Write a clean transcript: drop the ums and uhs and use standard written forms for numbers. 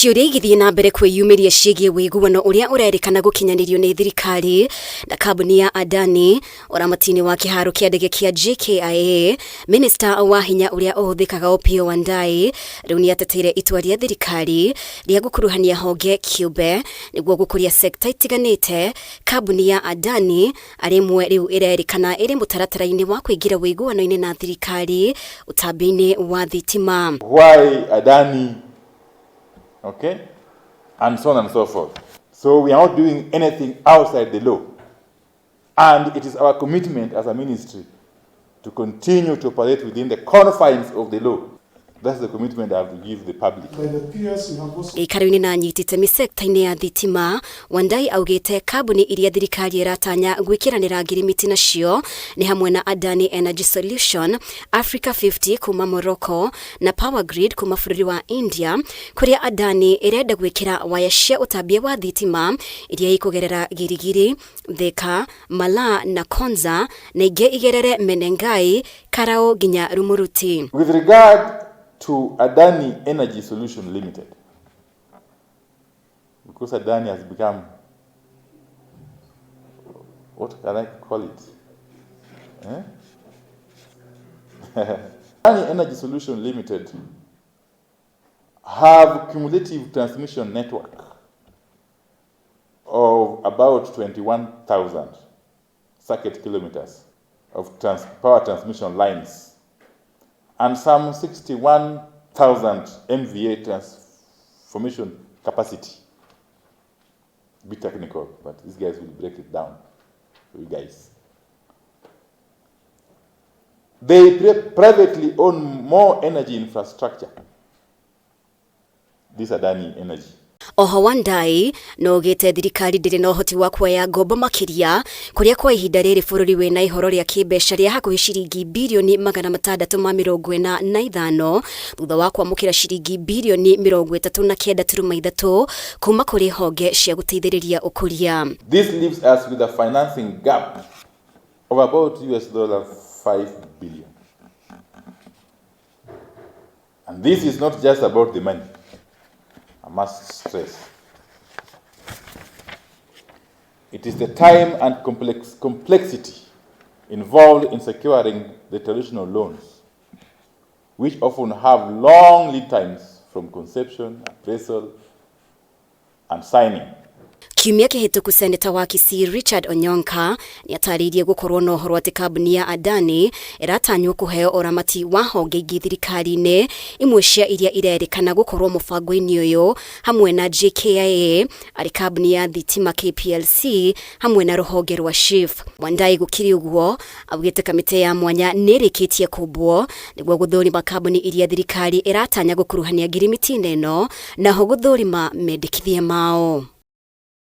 Ciũria igithii na mbere kwiyumiria ciĩgiĩ wĩiguano ũrĩa ũrerĩkana gũkinyanirio nĩ thirikari na kambuni ya Adani ũramati-inĩ wa kĩharo kĩa ndege kĩa JKIA. Minister wa hinya ũrĩa ũhũthĩkaga Opiyo Wandayi rĩu nĩateteire itua rĩa thirikari rĩa gũkuruhania honge kĩũmbe nĩguo gũkũria sekta itiganĩte. Kambuni ya Adani arĩmwe rĩu ĩrerĩkana ĩrĩ mũtaratara-inĩ wa kũingĩra wĩiguano-inĩ na thirikari utambiaini wa thitima. Why Adani? Okay, and so on and so forth. So we are not doing anything outside the law, and it is our commitment as a ministry to continue to operate within the confines of the law. That's the commitment I have to give the public. Ikaro-inĩ na nyitĩte sekta-inĩ ya thitima, Wandayi augĩte kambuni iria thirikari iratanya gwĩkĩranĩra Ngirimiti nacio nĩ hamwe na Adani Energy Solution, Africa 50 kuma Morocco na Power Grid kuma bũrũri wa India, kũrĩa Adani ĩrenda gwĩkĩra waya cia ũtambia wa thitima iria ikũgerera Girigiri, Thika, Mala na Konza na ingĩ igerere Menengai, Karao nginya Rumuruti. With regard to Adani Energy Solution Limited, because Adani has become, what can I call it? Adani Energy Solution Limited have cumulative transmission network of about 21,000 circuit kilometers of power transmission lines and some 61,000 MVA transformation capacity. Be technical, but these guys will break it down for you guys. They privately own more energy infrastructure. This Adani Energy. Oho Wandayi no gete thirikari ndĩrĩ na ũhoti wa kuoya ngombo makĩria kũrĩa kwa ihinda rĩrĩ bũrũri wĩna ihoro rĩa kĩmbeca rĩa hakuhĩ ciringi birioni 645 thutha wa kwamũkĩra ciringi birioni 39.3 kuma kũrĩ honge cia gũteithĩrĩria ũkũria. This leaves us with a financing gap of about $5 billion. And this is not just about the money. I must stress. It is the time and complexity involved in securing the traditional loans, which often have long lead times from conception, appraisal, and signing. Kiumia kĩhĩtũku Seneta wa Kisii Richard Onyonka nĩatarĩirie gũkorwo na ũhoro atĩ kambuni ya Adani ĩratanywo kũheo ũramati wa honge ingĩ thirikari-inĩ, imwe cia iria irerĩkana gũkorwo mũbango-inĩ ũyũ hamwe na JKIA, arĩ kambuni ya thitima KPLC hamwe na rũhonge rwa SHIF. Wandayi gũkiri ũguo augĩte kamĩtĩ ya mwanya nĩrĩkĩtie kũmbwo nĩguo gũthũrima kambuni iria thirikari ĩratanya gũkuruhania Ngirimiti ĩno na ho gũthũrima mendekithia mao.